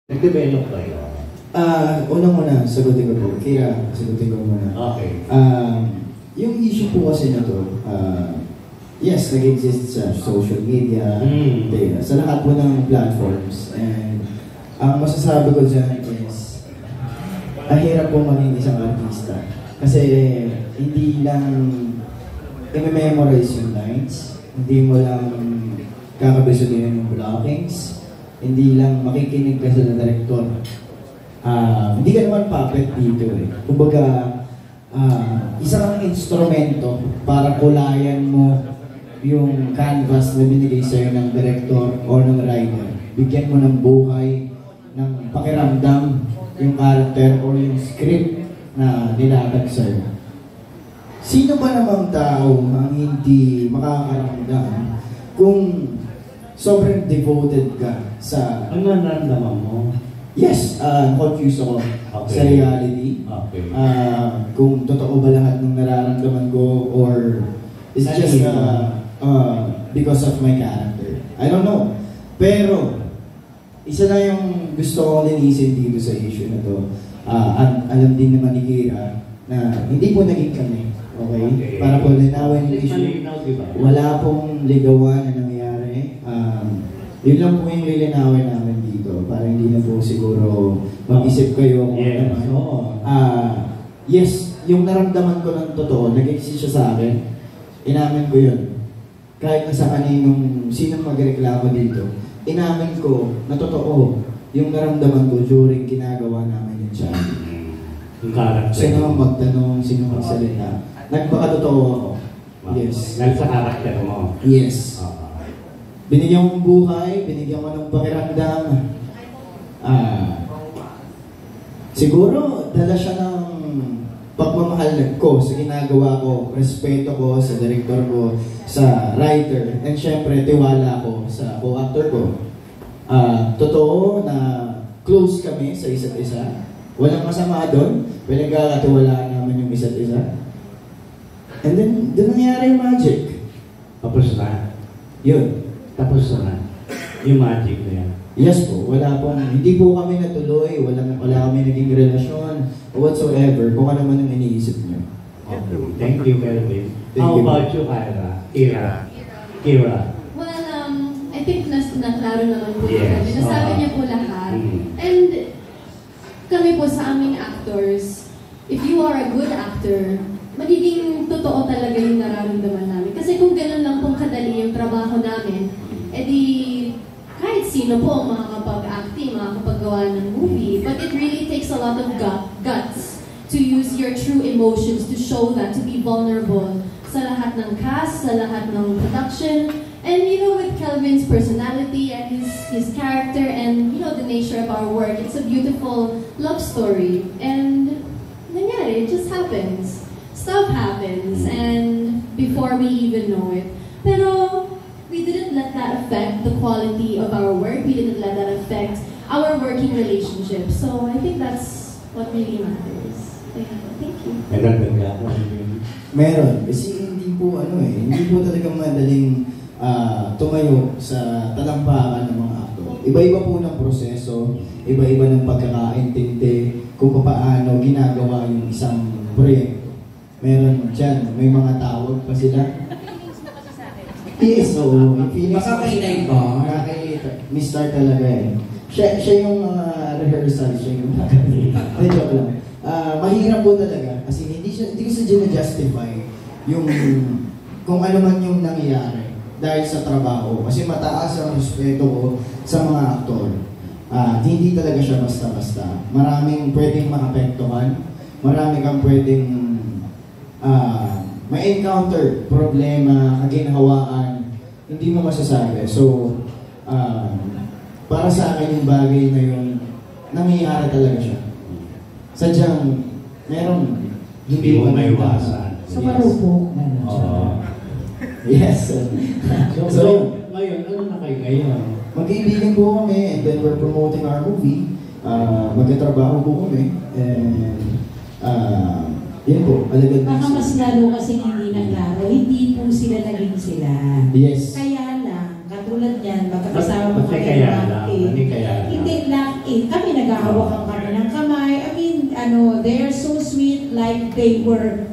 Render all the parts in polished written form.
Nag-develop kayo? Unang-una, sagutin ko po. Kaya, sagutin ko muna. Okay. Yung issue po kasi na to, yes, nag-exist sa social media, sa lahat po ng platforms. And ang masasabi ko dyan is, ang hirap po maging isang artista. Kasi hindi lang i-memorize yung lines, hindi mo lang kakabisunin yung blockings, hindi lang makikinig ka sa director. Hindi ka naman puppet dito eh. Kumbaga, isa kang instrumento para kulayan mo yung canvas na binigay sa'yo ng director o ng writer. Bigyan mo ng buhay, ng pakiramdam yung character o yung script na nilatag sa'yo. Sino ba namang tao ang hindi makakaramdam kung sobrang devoted ka sa... Ano naramdaman mo? Yes, confused ako sa reality. Okay. Kung totoo ba lahat ng nararamdaman ko or it's just because of my character. I don't know. Pero, isa na yung gusto kong linisin dito sa issue na to. At alam din naman ni Kira na hindi po naging kami. Okay? Para po linawin yung issue. Wala pong ligawan na nangyayari. Yun lang po yung lilinawin namin dito para hindi na po siguro mag-isip kayo kung yes, yung naramdaman ko ng totoo, nag-exist siya sa akin, inamin ko yun. Kahit na sa kaninong sinong magreklamo dito, inamin ko na totoo yung naramdaman ko during ginagawa namin yung channel. Yung character. Sino magtanong, sino magsalita. Nagpakatotoo ako. Yes. Dahil sa character mo? Yes. Binigyan mo ng buhay, binigyan mo ng pakiramdam. Siguro, dala siya ng pagmamahal ko sa ginagawa ko, respeto ko sa director ko, sa writer, and syempre, tiwala ko sa co-actor ko. Totoo na close kami sa isa't isa. Walang masama doon. Pinagkakatiwalaan namin yung isa't isa. And then, doon nangyari yung magic. Tapos na? Yun. Tapos na? Yung magic na yan? Yes po. Wala pong, hindi po kami natuloy. Wala kami naging relasyon or whatsoever. Kung ano man ang iniisip niyo. Okay. Thank you, Kelvin. Thank you. How about you, Kira? Kira? Well, I think naklaro naman po Yes. nasabi niya po lahat. And kami po sa aming actors, if you are a good actor, magiging totoo talaga yung nararamdaman namin. Kasi kung gano'n lang pong kadali yung trabaho namin, edi kahit sino po makakapag-acting, makakapagawa ng movie. But it really takes a lot of guts to use your true emotions to show that, to be vulnerable sa lahat ng cast, sa lahat ng production. And you know, with Kelvin's personality and his character and you know the nature of our work, it's a beautiful love story. And nangyari, it just happens. Stuff happens, and before we even know it. Pero we didn't let that affect the quality of our work. We didn't let that affect our working relationship. So I think that's what really matters. Thank you. Meron. Kasi hindi po hindi po talaga madaling tumayo sa talampakan ng mga aktor. Iba-iba po ng proseso, iba-iba ng pagkakaintindi kung paano ginagawa yung isang proyekto. Meron dyan, may mga tawag pa sila. Yes, oo. Makakainay ba? Mr. talaga eh. Siya yung rehearsal, siya yung nakakita. Joke lang. Mahirap po talaga kasi hindi ko sa justify yung kung ano man yung nangyayari dahil sa trabaho. Kasi mataas ang respeto ko sa mga aktor. Hindi talaga siya basta-basta. Maraming pwedeng maapektuhan. Marami kang pwedeng may encounter, problema, kaginhawaan, hindi mo masasabi. So, para sa akin yung bagay na yun, nangyayari talaga siya. Sadyang, meron, hindi mo maiwasan. Sa marupok. Yes. So, ngayon, ano na kayo ngayon? Mag-iibigan po kami and then we're promoting our movie. Magkatrabaho po kami. And, yan po, alagad Baka mas lalo kasi hindi na klaro, hindi po sila naging sila. Yes. Kaya lang, katulad yan, magkakasama po Bakit kami kaya ng lang? acting. Hindi kaya lang? Hindi lang, kami hawak ang kanilang kamay. I mean, they're so sweet like they were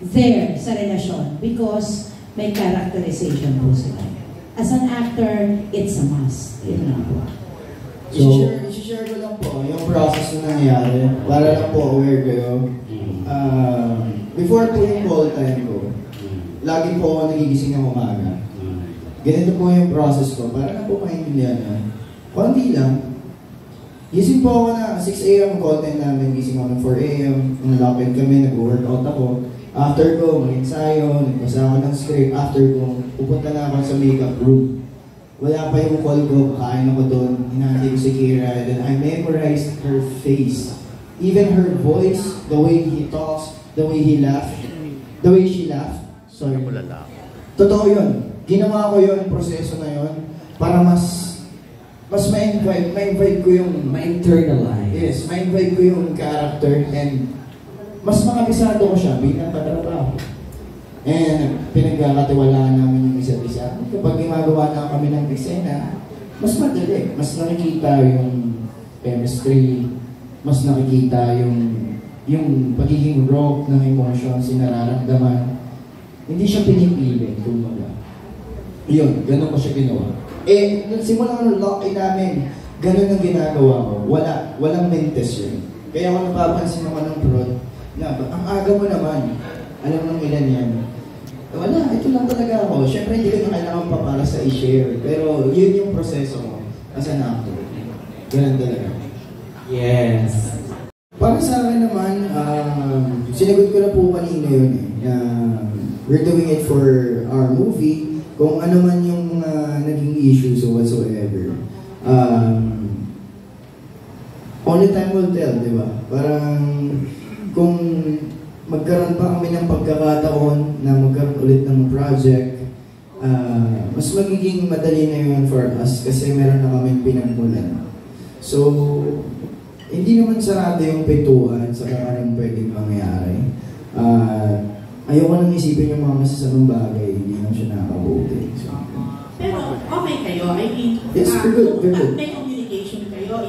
there sa relasyon because may characterization po sila. As an actor, it's a must. Yun lang po. I-share ko lang po yung process na nangyari para lang po aware kayo. Before po yung call time ko, lagi po ako nagigising ng umaga. Ganito po yung process ko, para na po maintindihan na. Konti lang. Gising po ako na 6 a.m. call time namin, gising ako ng 4 a.m. Nalapit kami, nag-workout ako. After ko, mag-ensayo, nagbasa ako ng script. After ko, pupunta na ako sa makeup room. Wala pa yung call ko, kakain ako doon, hinahati ko si Kira, and then I memorized her face. Even her voice, the way he talks, the way he laughed, the way she laughed. Sorry. Totoo yun. Ginawa ko yun, proseso na yun, para mas ma-invite ko yung... Ma-internalize. Yes, ma-invite ko yung character, and mas makabisado ko siya bilang katrabaho. And pinagkakatiwalaan namin yung isa't isa. Kapag gumagawa na kami ng eksena, mas madali. Mas nakikita yung chemistry, mas nakikita yung pagiging raw ng emotions, yung nararamdaman. Hindi siya pinipilit, kumbaga. Yun, ganun ko siya ginawa. Nung simula ng lock-in namin, ganun ang ginagawa ko. Walang mentes yun. Kaya ako napapansin naman ng prod, na ang aga mo naman, alam ng ilan yan. Wala, ito lang talaga ako. Siyempre, hindi ko na kailangan pa para sa i-share. Pero yun yung proseso ko as an actor. Ganun talaga. Yes. Para sa akin naman, sinagot ko na po kanina yun eh. We're doing it for our movie. Kung ano man yung mga naging issues or whatsoever. Only time will tell, di ba? Parang kung magkaroon pa kami ng pagkakataon na magkaroon ulit ng project, mas magiging madali na yun for us kasi meron na kami pinagmulan. So, hindi naman sarado yung pintuan sa kung anong pwedeng mangyari. Ayoko nang isipin yung mga masasamang bagay, hindi naman siya nakakabuti. So, pero okay kayo, I mean, yes, we're good. may communication kayo,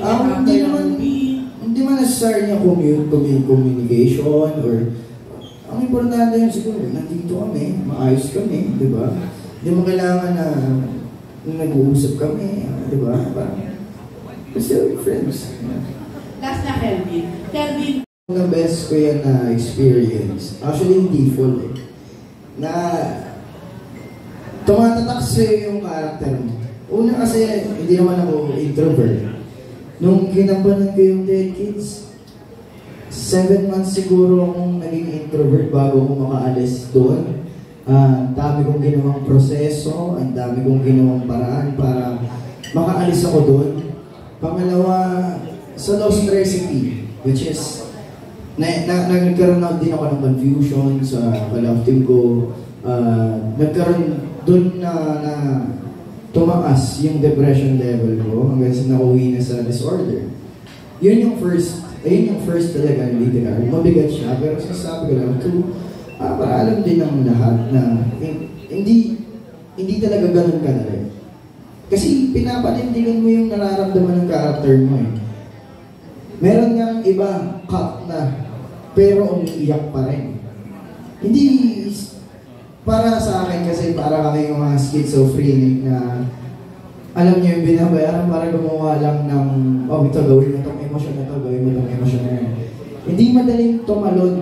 Hindi man necessary niya communication or ang importante yun siguro, nandito kami, maayos kami, di ba? Hindi mo kailangan na nag-uusap kami, di ba? We're still friends. Last na Kelvin. The best ko yan na experience, actually hindi full eh, na tumatatak sa'yo yung character mo. Una kasi, hindi naman ako introvert. Nung ginampanan ko yung Dead Kids, 7 months siguro akong naging introvert bago ako makaalis doon. Ang dami kong ginawang proseso, ang dami kong ginawang paraan para makaalis ako doon. Pangalawa, sa Lost Recipe, which is, nagkaroon na din ako ng confusion sa kalaf team ko. Nagkaroon doon na tumaas yung depression level ko hanggang sa nauwi na sa disorder. Yun yung first talaga ng literary. Mabigat siya, pero sasabi ko lang para alam din ng lahat na hindi talaga ganun kadali. Kasi pinapanindigan mo yung nararamdaman ng character mo eh. Meron nga iba, cut na, pero umiiyak pa rin. Hindi, para sa akin kasi para kami yung mga schizophrenic na alam niyo yung binabayaran para gumawa lang ng ito gawin mo itong emosyon na ito, gawin mo itong emosyon na yun. Hindi madaling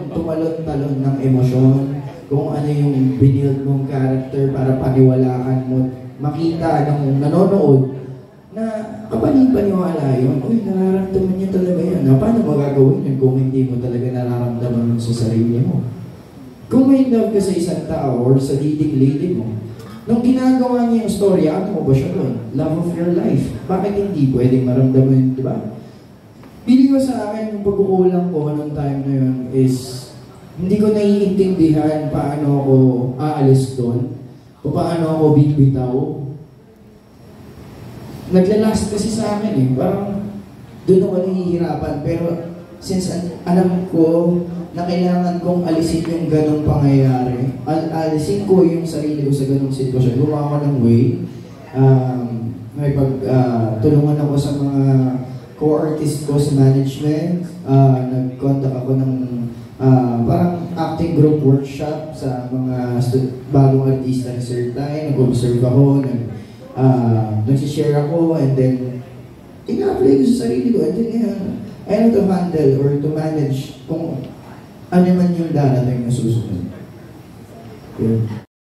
tumalon-talon ng emosyon kung ano yung binild mong character para paniwalaan mo, makita ng nanonood na kapani-paniwala yun. Uy, nararamdaman niya talaga yan. Paano magagawin yun kung hindi mo talaga nararamdaman yun sa sarili mo? Kung may love ka sa isang tao or sa lilig-lilig mo, nung ginagawa niya yung story, ano mo ba siya doon? Love of your life. Bakit hindi pwedeng maramdaman yun, di ba? Pili ko sa akin, yung pagkukulang ko noong time na yun is hindi ko naiintindihan paano ako aalis doon o paano ako bibitaw. Naglalast kasi sa akin eh. Parang doon ako nahihirapan. Pero since alam ko na kailangan kong alisin yung ganong pangyayari, alisin ko yung sarili ko sa ganong sitwasyon, gumawa ko ng way. Tulungan ako sa mga co-artist ko sa management. Nag-contact ako ng parang acting group workshop sa mga bagong artista ni Sir Tay. Nag-observe ako, nagsishare ako, and then ina-apply ko sa sarili ko. And then I know to handle or to manage kung ano man yung darating na susunod. Yun.